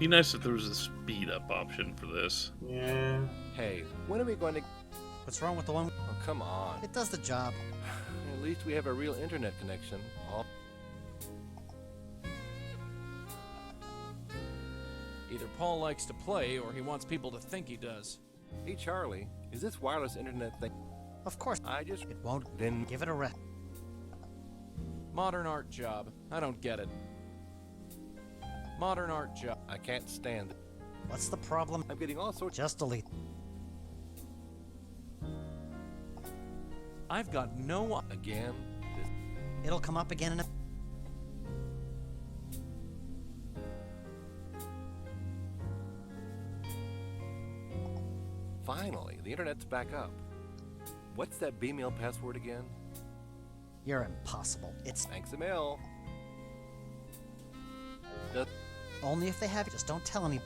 Be nice if there was a speed up option for this. Yeah. Hey, when are we going to... What's wrong with the one? Oh, come on. It does the job. At least we have a real internet connection. Either Paul likes to play, or he wants people to think he does. Hey, Charlie, is this wireless internet thing... Of course. It won't. Then... Give it a rest. Modern art job. I don't get it. Modern art job. I can't stand it. What's the problem? I'm getting all sorts... Just delete. I've got no... Again? It'll come up again in a... Finally, the internet's back up. What's that B-mail password again? You're impossible. It's... Thanks a mail. Only if they have it. Just don't tell any...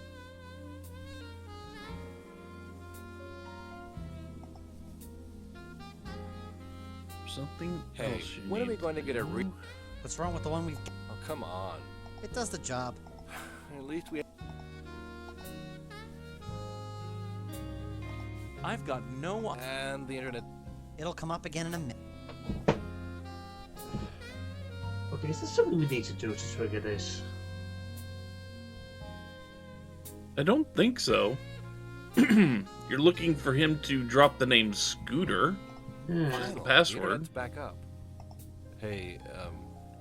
Something Hey, else you when are we need going to get a re... What's wrong with the one we've... Oh, come on. It does the job. At least we... I've got no... And the internet... It'll come up again in a minute. Okay, is there something we need to do to trigger this? I don't think so. You're looking for him to drop the name Scooter. Hmm. Which is the The password. internet's back up. Hey,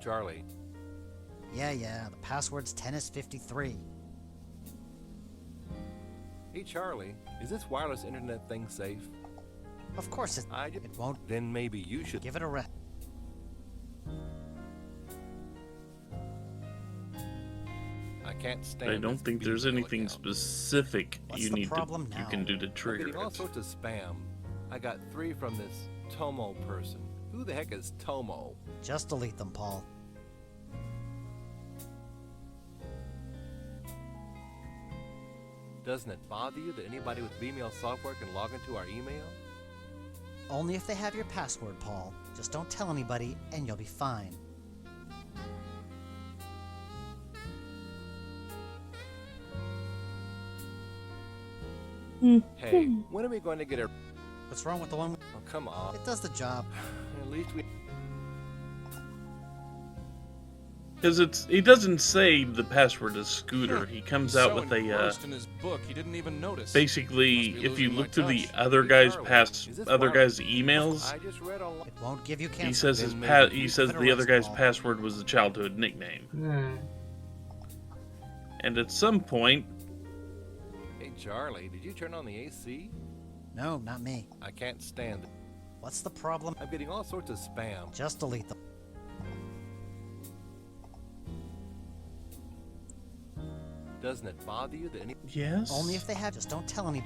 Charlie. Yeah. The password's tennis53. Hey, Charlie, is this wireless internet thing safe? Of course it won't. Then maybe you should... Give it a rest. I can't stand... I don't this think there's B-mail anything account. specific What's you the need problem to you now? can do to I'm trigger getting all it. sorts of spam. I got 3 from this Tomo person. Who the heck is Tomo? Just delete them, Paul. Doesn't it bother you that anybody with B-mail software can log into our email? Only if they have your password, Paul. Just don't tell anybody, and you'll be fine. Hey, when are we going to get a... What's wrong with the one? Oh, come on. It does the job. At least we... Because he doesn't say the password is Scooter. He comes He's out so with a engrossed in his book, he didn't even notice. basically, Must be if you losing look my through the touch. other Hey, guy's Charlie, past is this other wireless? guys' emails, I just read online... It won't give you cancer. he says Then maybe he says better the other rest, guy's Paul. password was the childhood nickname. Hmm. And at some point, Hey, Charlie, did you turn on the AC? No, not me. I can't stand it. What's the problem? I'm getting all sorts of spam. Just delete them. Doesn't it bother you that any... yes. Only if they have. Just don't tell any...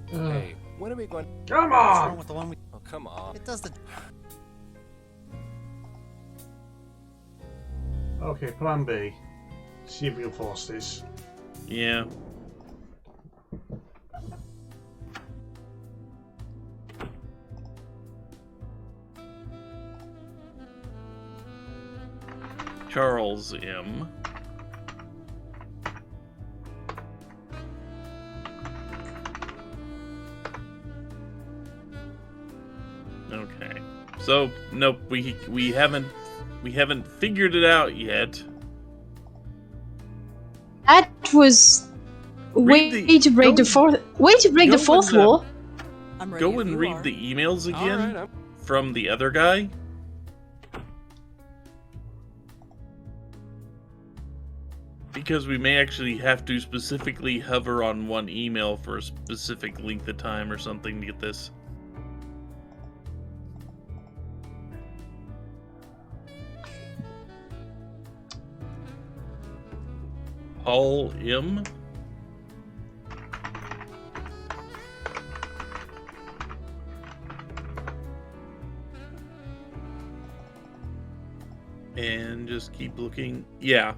Hey, when are we going... Come What's wrong on! with the one we... Oh, come on. It does the... Okay, plan B. See if we can force this. Yeah. Charles M. Okay. So nope, we haven't figured it out yet. That was way the- to break the go- fourth. Way to break the go fourth and, wall. I'm ready Go if and you read are. the emails again All right, from the other guy. Because we may actually have to specifically hover on one email for a specific length of time or something to get this. Paul M. And just keep looking. Yeah.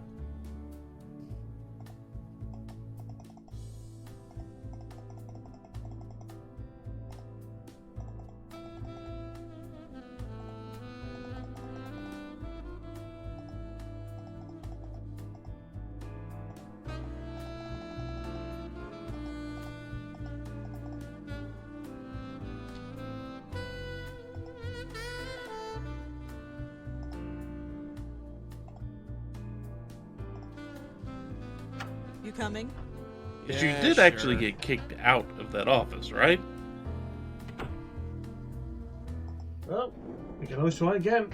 coming? But you Yeah, did actually sure. get kicked out of that office, right? Well, we can always try again.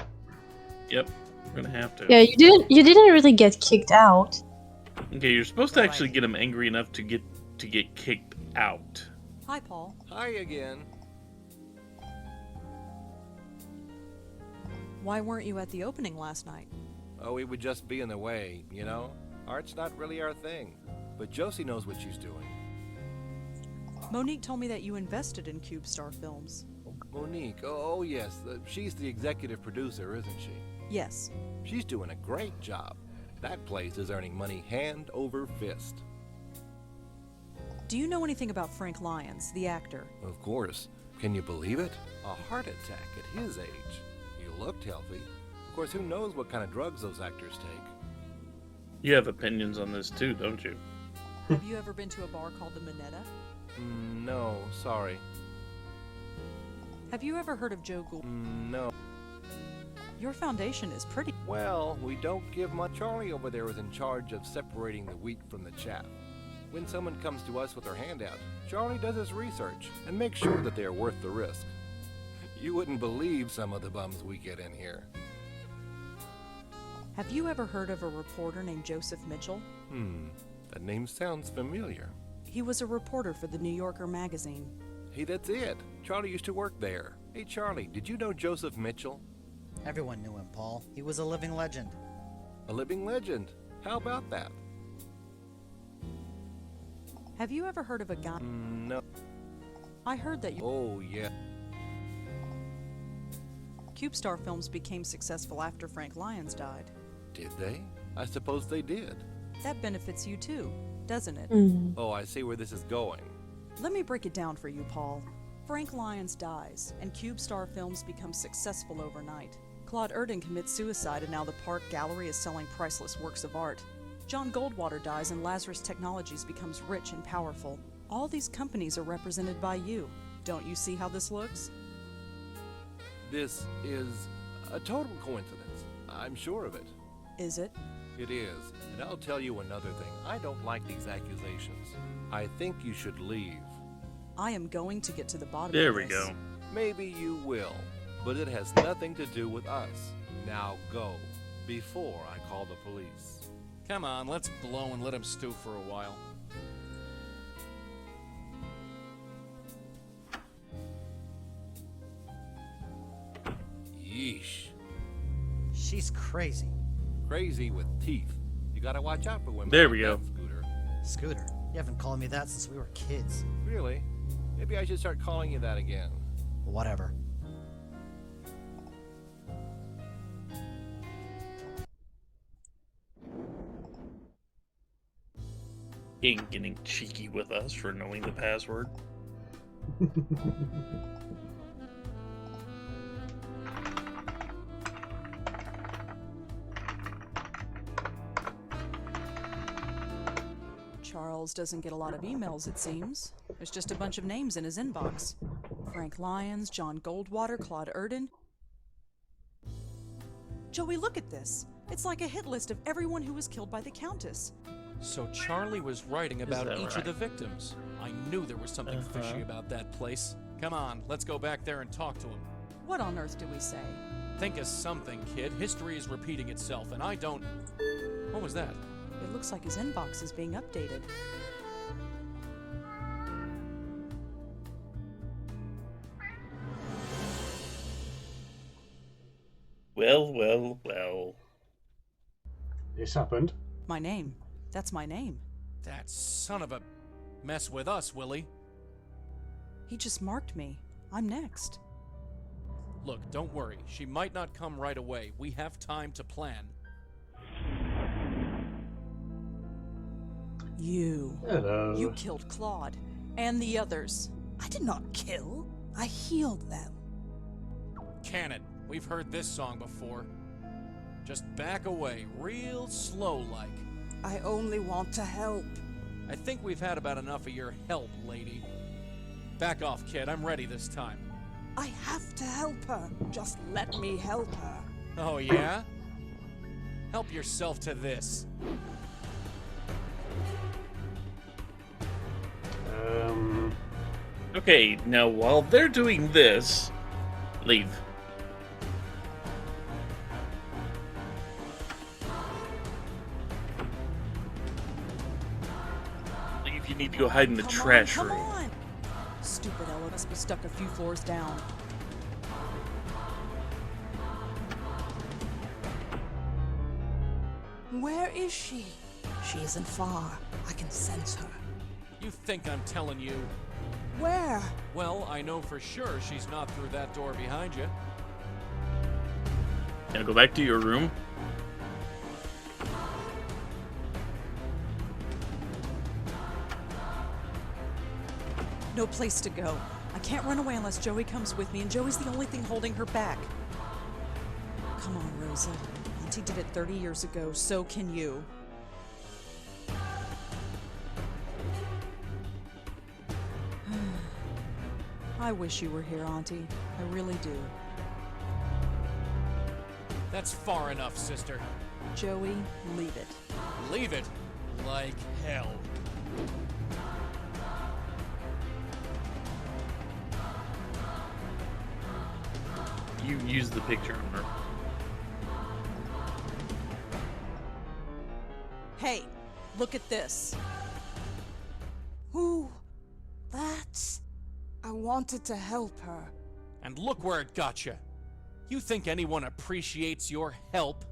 Yep, we're gonna have to. Yeah, you didn't really get kicked out. Okay, you're supposed to actually get him angry enough to get kicked out. Hi, Paul. Hi again. Why weren't you at the opening last night? Oh, we would just be in the way, you know? Art's not really our thing. But Josie knows what she's doing. Monique told me that you invested in CubeStar Films. Monique, oh yes, she's the executive producer, isn't she? Yes. She's doing a great job. That place is earning money hand over fist. Do you know anything about Frank Lyons, the actor? Of course. Can you believe it? A heart attack at his age. He looked healthy. Of course, who knows what kind of drugs those actors take? You have opinions on this too, don't you? Have you ever been to a bar called the Minetta? No, sorry. Have you ever heard of Joe Gould? No. Your foundation is pretty. Well, we don't give much. Charlie over there is in charge of separating the wheat from the chaff. When someone comes to us with their hand out, Charlie does his research and makes sure that they are worth the risk. You wouldn't believe some of the bums we get in here. Have you ever heard of a reporter named Joseph Mitchell? That name sounds familiar. He was a reporter for the New Yorker magazine. Hey, that's it. Charlie used to work there. Hey, Charlie, did you know Joseph Mitchell? Everyone knew him, Paul. He was a living legend. A living legend. How about that? Have you ever heard of a guy? No. I heard that you. Oh, yeah. CubeStar Films became successful after Frank Lyons died. Did they? I suppose they did. That benefits you too, doesn't it? Oh, I see where this is going. Let me break it down for you, Paul. Frank Lyons dies, and CubeStar Films becomes successful overnight. Claude Erdin commits suicide, and now the Park Gallery is selling priceless works of art. John Goldwater dies, and Lazarus Technologies becomes rich and powerful. All these companies are represented by you. Don't you see how this looks? This is a total coincidence. I'm sure of it. Is it? It is. And I'll tell you another thing. I don't like these accusations. I think you should leave. I am going to get to the bottom There of we this. go. Maybe you will, but it has nothing to do with us. Now go, before I call the police. Come on, let's blow and let him stew for a while. Yeesh. She's crazy. Crazy with teeth. You gotta watch out for women. There like we go. that, Scooter. Scooter, you haven't called me that since we were kids. Really? Maybe I should start calling you that again. Whatever. He ain't getting cheeky with us for knowing the password. Charles doesn't get a lot of emails, it seems. There's just a bunch of names in his inbox. Frank Lyons, John Goldwater, Claude Erdin. Joey, look at this. It's like a hit list of everyone who was killed by the Countess. So Charlie was writing about that each right? of the victims. I knew there was something fishy about that place. Come on, let's go back there and talk to him. What on earth do we say? Think of something, kid. History is repeating itself, and I don't... What was that? It looks like his inbox is being updated. Well, well, well. This happened. My name. That's my name. That son of a... Mess with us, Willie. He just marked me. I'm next. Look, don't worry. She might not come right away. We have time to plan. You. Hello. You killed Claude. And the others. I did not kill. I healed them. Cannon, we've heard this song before. Just back away, real slow-like. I only want to help. I think we've had about enough of your help, lady. Back off, kid. I'm ready this time. I have to help her. Just let me help her. Oh, yeah? Help yourself to this. Okay, now while they're doing this, leave. Leave, you need to go hide in the trash come room. on! Stupid Ella must be stuck a few floors down. Where is she? She isn't far. I can sense her. You think I'm telling you? Where? Well, I know for sure she's not through that door behind you. Now go back to your room. No place to go. I can't run away unless Joey comes with me, and Joey's the only thing holding her back. Come on, Rosa. Auntie did it 30 years ago, so can you. I wish you were here, Auntie. I really do. That's far enough, sister. Joey, leave it. Leave it like hell. You use the picture on her. Hey, look at this. Who? That's... I wanted to help her. And look where it got you. You think anyone appreciates your help?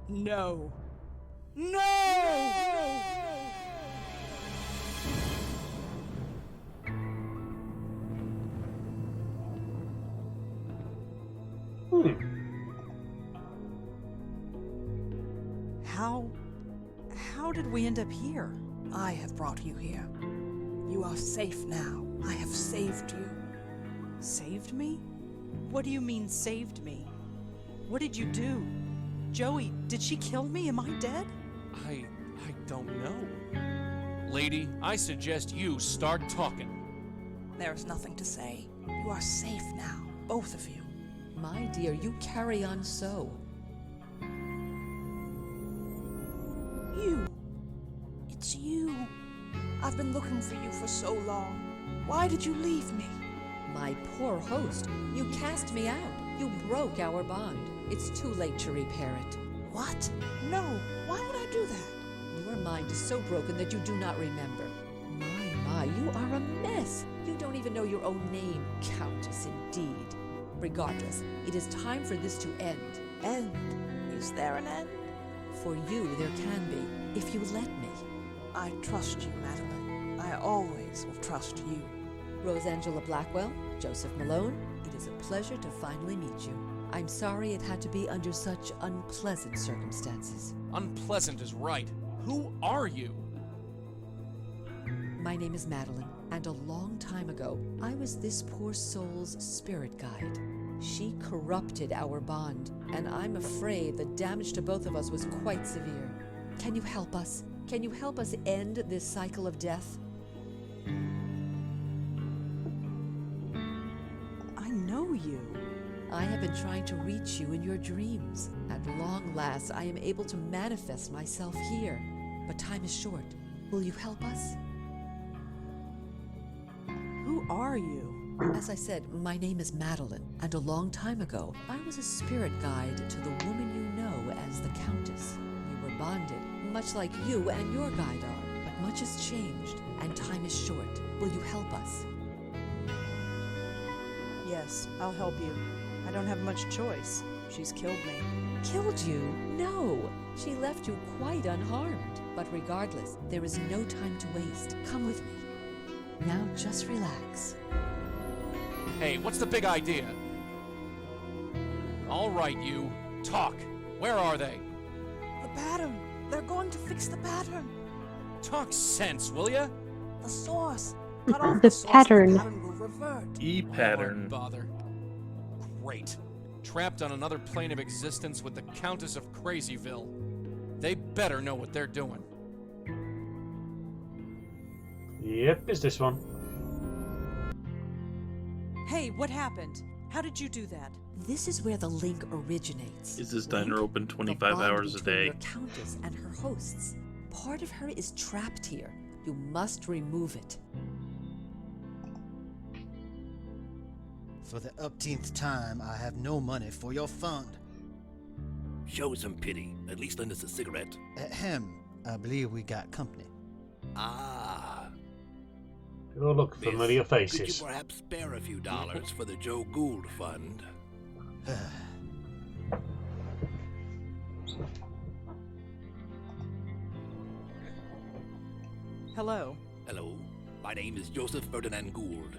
No. No! How did we end up here? I have brought you here. You are safe now. I have saved you. Saved me? What do you mean, saved me? What did you do? Joey, did she kill me? Am I dead? I don't know. Lady, I suggest you start talking. There is nothing to say. You are safe now, both of you. My dear, you carry on so. You. It's you. I've been looking for you for so long. Why did you leave me? My poor host, you cast me out. You broke our bond. It's too late to repair it. What? No. Why would I do that? Your mind is so broken that you do not remember. My, you are a mess. You don't even know your own name, Countess, indeed. Regardless, it is time for this to end. End? Is there an end? For you, there can be, if you let me. I trust you, Madeline. I always will trust you. Rosangela Blackwell, Joseph Malone, it is a pleasure to finally meet you. I'm sorry it had to be under such unpleasant circumstances. Unpleasant is right. Who are you? My name is Madeline, and a long time ago, I was this poor soul's spirit guide. She corrupted our bond, and I'm afraid the damage to both of us was quite severe. Can you help us? Can you help us end this cycle of death? I know you. I have been trying to reach you in your dreams. At long last, I am able to manifest myself here. But time is short. Will you help us? Who are you? As I said, my name is Madeline, and a long time ago, I was a spirit guide to the woman you know as the Countess. We were bonded, much like you and your guide are, but much has changed, and time is short. Will you help us? Yes, I'll help you. I don't have much choice. She's killed me. Killed you? No! She left you quite unharmed. But regardless, there is no time to waste. Come with me. Now just relax. Hey, what's the big idea? All right, you. Talk. Where are they? The pattern. They're going to fix the pattern. Talk sense, will ya? The source. Cut off The source, pattern. The pattern will revert. E-pattern. Lord bother. Great. Trapped on another plane of existence with the Countess of Crazyville. They better know what they're doing. Yep, it's this one. Hey, what happened? How did you do that? This is where the link originates. Is this diner Link? open The 25 bond hours a between day? Your Countess and her hosts. Part of her is trapped here. You must remove it. For the upteenth time, I have no money for your fund. Show some pity. At least lend us a cigarette. Ahem. I believe we got company. Ah. They all look familiar Could faces. you perhaps spare a few dollars for the Joe Gould Fund? Hello. Hello. My name is Joseph Ferdinand Gould.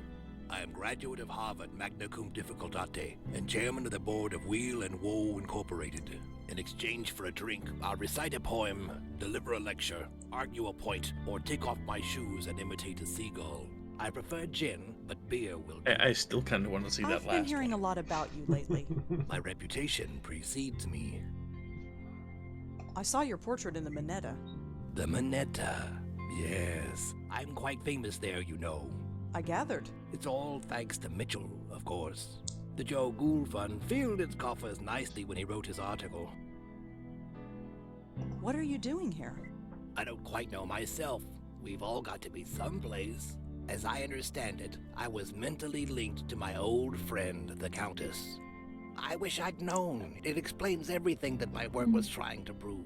I am graduate of Harvard magna cum difficultate and chairman of the board of Wheel and Woe Incorporated. In exchange for a drink, I'll recite a poem, deliver a lecture, argue a point, or take off my shoes and imitate a seagull. I prefer gin, but beer will do. I still kind of want to see that I've last been hearing one. a lot about you lately. My reputation precedes me. I saw your portrait in the Minetta. The Minetta. Yes. I'm quite famous there, you know. I gathered. It's all thanks to Mitchell, of course. The Joe Gould Fund filled its coffers nicely when he wrote his article. What are you doing here? I don't quite know myself. We've all got to be someplace. As I understand it, I was mentally linked to my old friend, the Countess. I wish I'd known. It explains everything that my work was trying to prove.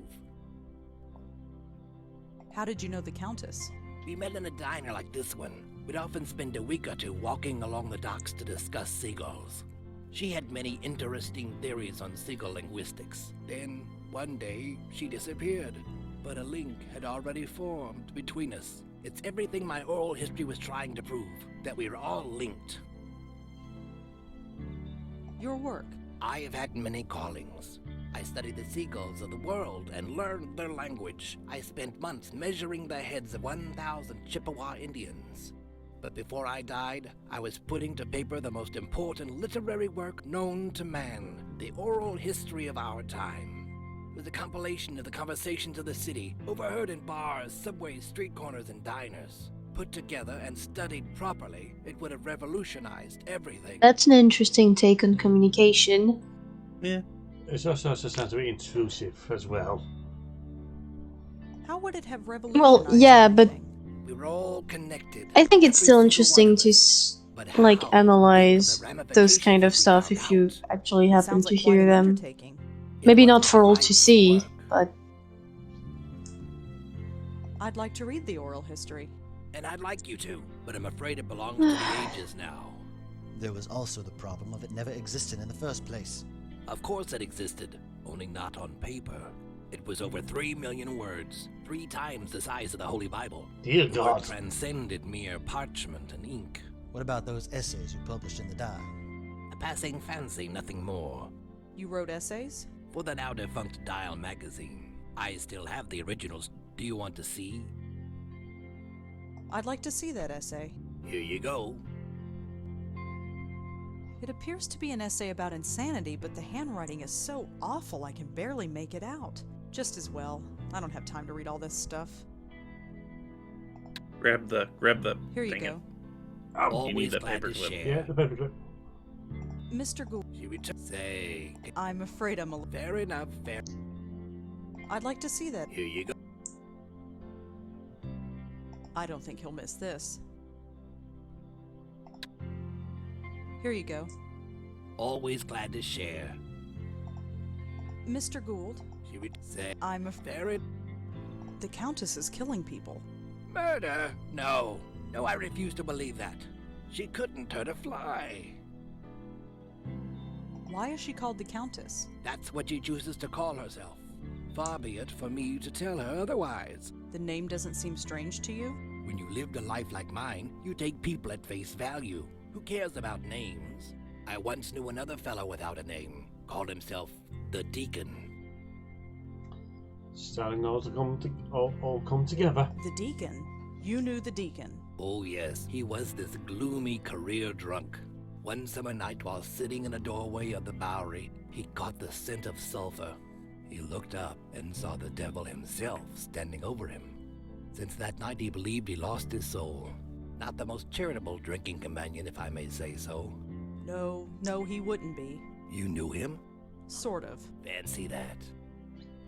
How did you know the Countess? We met in a diner like this one. We'd often spend a week or two walking along the docks to discuss seagulls. She had many interesting theories on seagull linguistics. Then, one day, she disappeared. But a link had already formed between us. It's everything my oral history was trying to prove, that we are all linked. Your work. I have had many callings. I studied the seagulls of the world and learned their language. I spent months measuring the heads of 1,000 Chippewa Indians. But before I died, I was putting to paper the most important literary work known to man, the oral history of our time. It was a compilation of the conversations of the city, overheard in bars, subways, street corners, and diners. Put together and studied properly, it would have revolutionized everything. That's an interesting take on communication. Yeah. It also sounds a bit intrusive as well. How would it have revolutionized Well, yeah, but everything? We were all connected. I think it's every still single interesting one of to us. But like how? analyze Think of the those kind of ramifications stuff we if found you out. actually It happen sounds to like quite hear an them. undertaking. It Maybe was not for all to life's see, work. but I'd like to read the oral history. And I'd like you to, but I'm afraid it belongs to the ages now. There was also the problem of it never existing in the first place. Of course it existed, only not on paper. It was over 3 million words, 3 times the size of the Holy Bible. Dear The God. word transcended mere parchment and ink. What about those essays you published in the Dial? A passing fancy, nothing more. You wrote essays? For the now defunct Dial magazine. I still have the originals. Do you want to see? I'd like to see that essay. Here you go. It appears to be an essay about insanity, but the handwriting is so awful I can barely make it out. Just as well. I don't have time to read all this stuff. Grab the Here you dang it. go. Always need that glad to paperclip. share. Yeah, the paperclip. Mr. Gould, She returned. Say, I'm afraid I'm a... fair enough, fair. I'd like to see that. Here you go. I don't think he'll miss this. Here you go. Always glad to share. Mr. Gould, She would say, I'm a... fair it. The Countess is killing people. Murder? No. No, I refuse to believe that. She couldn't hurt a fly. Why is she called the Countess? That's what she chooses to call herself. Far be it for me to tell her otherwise. The name doesn't seem strange to you? When you lived a life like mine, you take people at face value. Who cares about names? I once knew another fellow without a name. Called himself the Deacon. Starting all to all come together. The Deacon? You knew the Deacon. Oh yes, he was this gloomy career drunk. One summer night while sitting in a doorway of the Bowery, he caught the scent of sulfur. He looked up and saw the devil himself standing over him. Since that night he believed he lost his soul. Not the most charitable drinking companion, if I may say so. No, he wouldn't be. You knew him? Sort of. Fancy that.